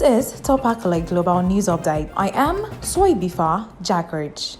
is Top Accolade Global News Update. I am Soibifa Jagridge.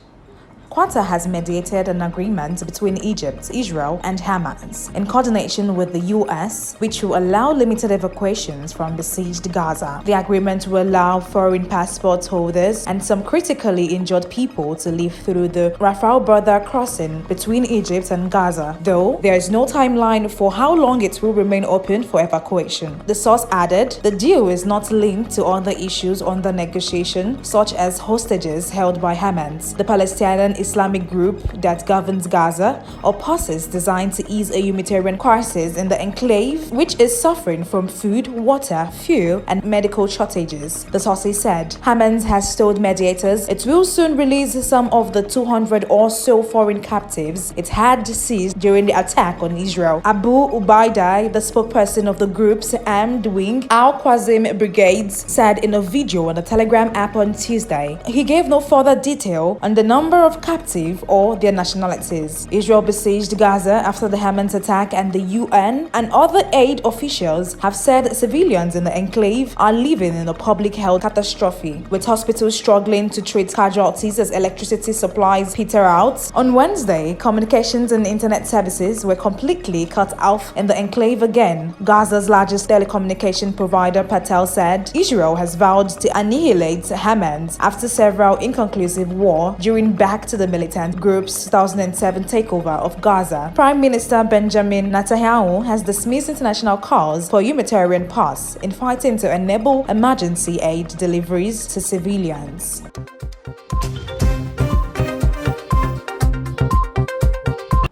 Qatar has mediated an agreement between Egypt, Israel, and Hamas in coordination with the US, which will allow limited evacuations from besieged Gaza. The agreement will allow foreign passport holders and some critically injured people to live through the Rafah border crossing between Egypt and Gaza, though there is no timeline for how long it will remain open for evacuation. The source added, the deal is not linked to other issues under negotiation, such as hostages held by Hamas, the Palestinian Islamic group that governs Gaza, or pauses designed to ease a humanitarian crisis in the enclave, which is suffering from food, water, fuel, and medical shortages. The sources said Hamas has told mediators it will soon release some of the 200 or so foreign captives it had seized during the attack on Israel. Abu Ubaida, the spokesperson of the group's armed wing, Al-Qasim Brigades, said in a video on the Telegram app on Tuesday. He gave no further detail on the number of captive or their nationalities. Israel besieged Gaza after the Hamas attack, and the UN and other aid officials have said civilians in the enclave are living in a public health catastrophe, with hospitals struggling to treat casualties as electricity supplies peter out. On Wednesday, communications and internet services were completely cut off in the enclave again. Gaza's largest telecommunication provider, Patel, said Israel has vowed to annihilate Hamas after several inconclusive war during back to the militant group's 2007 takeover of Gaza. Prime Minister Benjamin Netanyahu has dismissed international calls for humanitarian pause in fighting to enable emergency aid deliveries to civilians.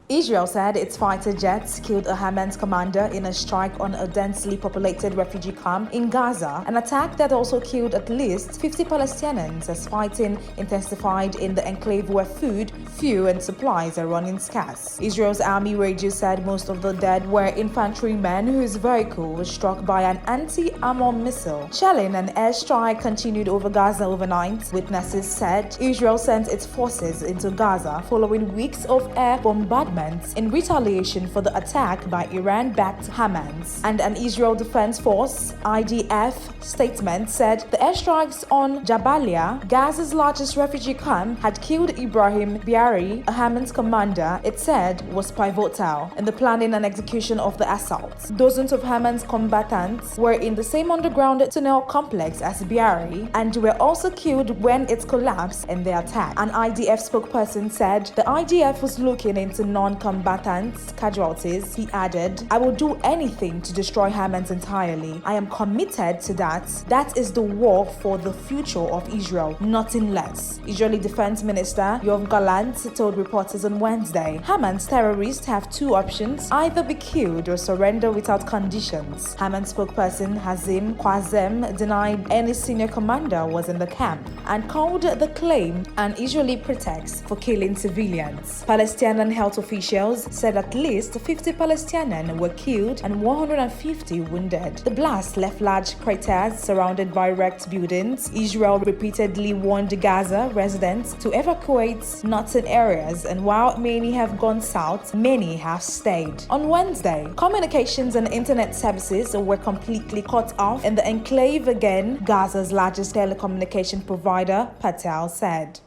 Israel said its fighter jets killed a Hamas commander in a strike on a densely populated refugee camp in Gaza, an attack that also killed at least 50 Palestinians as fighting intensified in the enclave where food, fuel, and supplies are running scarce. Israel's army radio said most of the dead were infantrymen whose vehicle was struck by an anti-armor missile. Shelling and airstrike continued over Gaza overnight. Witnesses said Israel sent its forces into Gaza following weeks of air bombardment in retaliation for the attack by Iran-backed Hamas. And an Israel Defense Force (IDF) statement said the airstrikes on Jabalia, Gaza's largest refugee camp, had killed Ibrahim Biari, a Hamas commander it said was pivotal in the planning and execution of the assault. Dozens of Hamas combatants were in the same underground tunnel complex as Biari and were also killed when it collapsed in the attack. An IDF spokesperson said the IDF was looking into non-combatants' casualties. He added, I will do anything to destroy Hamas entirely. I am committed to that. That is the war for the future of Israel, nothing less. Israeli Defense Minister Yoav Gallant told reporters on Wednesday, Hamas terrorists have two options, either be killed or surrender without conditions. Hamas spokesperson Hazim Qasem denied any senior commander was in the camp and called the claim an Israeli pretext for killing civilians. Palestinian health officials said at least 50 Palestinians were killed and 150 wounded. The blast left large craters surrounded by wrecked buildings. Israel repeatedly warned Gaza residents to evacuate northern areas, and while many have gone south, many have stayed. On Wednesday, communications and internet services were completely cut off in the enclave again, Gaza's largest telecommunication provider, Patel, said.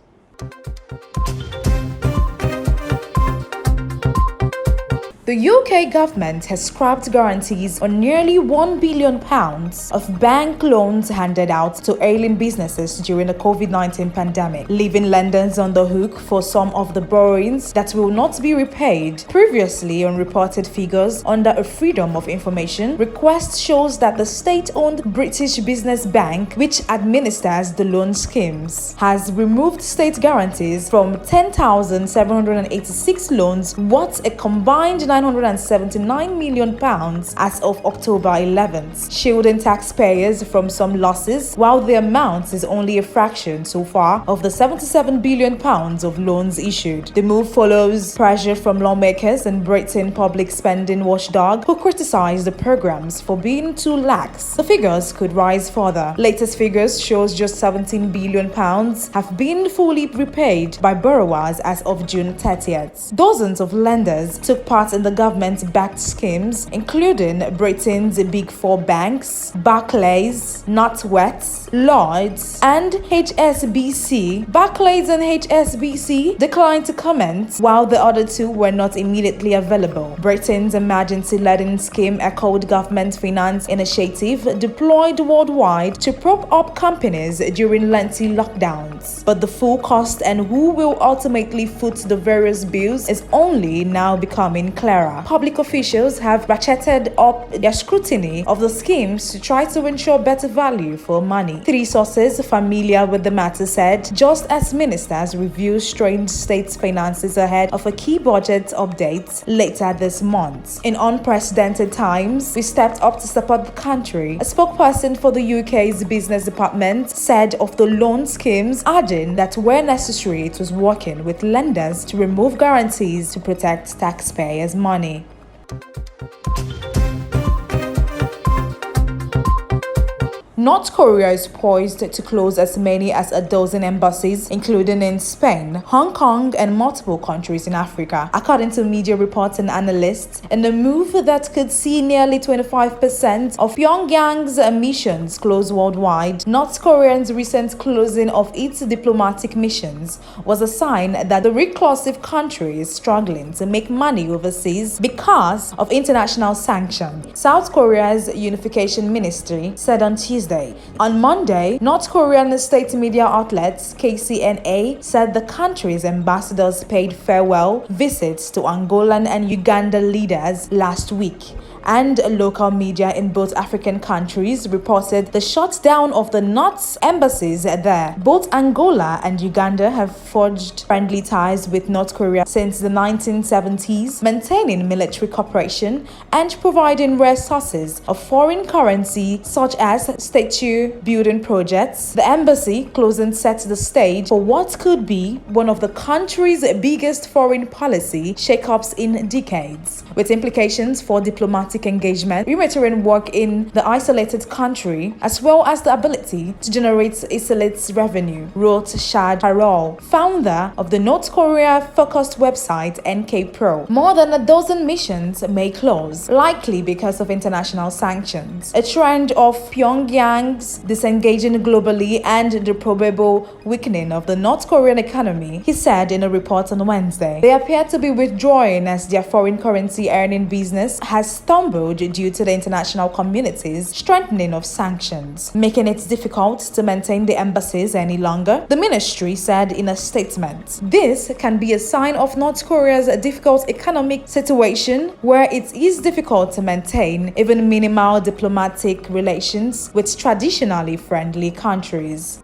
The UK government has scrapped guarantees on nearly £1 billion of bank loans handed out to ailing businesses during the COVID-19 pandemic, leaving lenders on the hook for some of the borrowings that will not be repaid. Previously unreported figures under a Freedom of Information request shows that the state-owned British Business Bank, which administers the loan schemes, has removed state guarantees from 10,786 loans worth a combined £979 million as of October 11th, shielding taxpayers from some losses, while the amount is only a fraction so far of the £77 billion of loans issued. The move follows pressure from lawmakers and Britain public spending watchdog, who criticized the programs for being too lax. The figures could rise further. Latest figures shows just £17 billion have been fully repaid by borrowers as of June 30th. Dozens of lenders took part in the government-backed schemes, including Britain's Big Four banks, Barclays, NatWest, Lloyds, and HSBC. Barclays and HSBC declined to comment, while the other two were not immediately available. Britain's emergency lending scheme, echoed government finance initiative deployed worldwide to prop up companies during lengthy lockdowns. But the full cost and who will ultimately foot the various bills is only now becoming clearer. Public officials have ratcheted up their scrutiny of the schemes to try to ensure better value for money. Three sources familiar with the matter said, just as ministers review strained state finances ahead of a key budget update later this month. In unprecedented times, we stepped up to support the country, a spokesperson for the UK's business department said of the loan schemes, adding that where necessary it was working with lenders to remove guarantees to protect taxpayers' money. North Korea is poised to close as many as a dozen embassies, including in Spain, Hong Kong, and multiple countries in Africa, according to media reports and analysts, in a move that could see nearly 25% of Pyongyang's missions close worldwide. North Korea's recent closing of its diplomatic missions was a sign that the reclusive country is struggling to make money overseas because of international sanctions, South Korea's Unification Ministry said on Tuesday. On Monday, North Korean state media outlets KCNA said the country's ambassadors paid farewell visits to Angolan and Uganda leaders last week, and local media in both African countries reported the shutdown of the North's embassies there. Both Angola and Uganda have forged friendly ties with North Korea since the 1970s, maintaining military cooperation and providing rare sources of foreign currency such as statue building projects. The embassy closing set the stage for what could be one of the country's biggest foreign policy shakeups in decades, with implications for diplomatic engagement, humanitarian work in the isolated country, as well as the ability to generate illicit revenue, wrote Shad Harol, founder of the North Korea-focused website NK-Pro. More than a dozen missions may close, likely because of international sanctions, a trend of Pyongyang's disengaging globally and the probable weakening of the North Korean economy, he said in a report on Wednesday. They appear to be withdrawing as their foreign currency earning business has stumbled due to the international community's strengthening of sanctions, making it difficult to maintain the embassies any longer, the ministry said in a statement. This can be a sign of North Korea's difficult economic situation, where it is difficult to maintain even minimal diplomatic relations with traditionally friendly countries.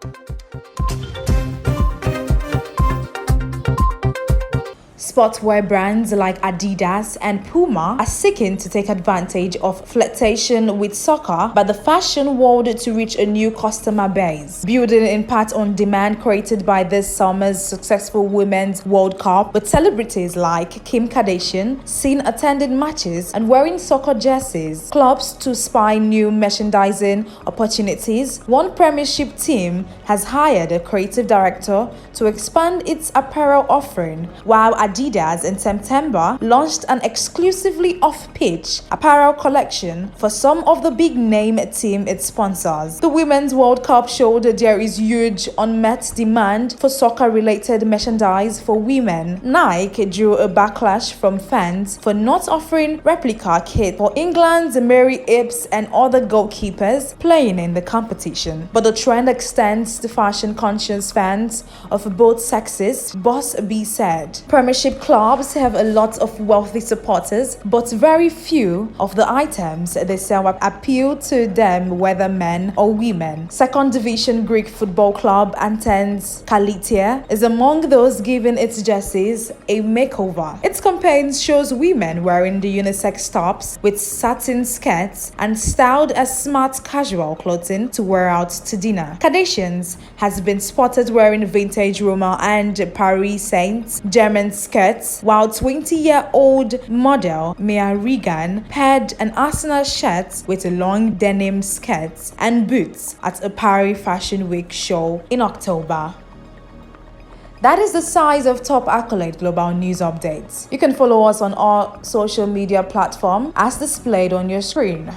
Sportswear brands like Adidas and Puma are seeking to take advantage of flirtation with soccer by the fashion world to reach a new customer base, building in part on demand created by this summer's successful Women's World Cup, with celebrities like Kim Kardashian seen attending matches and wearing soccer jerseys. Clubs to spy new merchandising opportunities. One Premiership team has hired a creative director to expand its apparel offering, while Adidas in September launched an exclusively off-pitch apparel collection for some of the big-name team it sponsors. The Women's World Cup showed that there is huge unmet demand for soccer-related merchandise for women. Nike drew a backlash from fans for not offering replica kits for England's Mary Earps and other goalkeepers playing in the competition. But the trend extends to fashion-conscious fans of both sexes, Boss B said. Premiership clubs have a lot of wealthy supporters, but very few of the items they sell appeal to them, whether men or women. Second Division Greek football club Athens Kalitia is among those giving its jerseys a makeover. Its campaign shows women wearing the unisex tops with satin skirts and styled as smart casual clothing to wear out to dinner. Kardashians has been spotted wearing vintage Roma and Paris Saint-Germain skirts, while 20-year-old model Mia Regan paired an Arsenal shirt with a long denim skirt and boots at a Paris Fashion Week show in October. That is the size of top accolade global news updates. You can follow us on all social media platforms as displayed on your screen.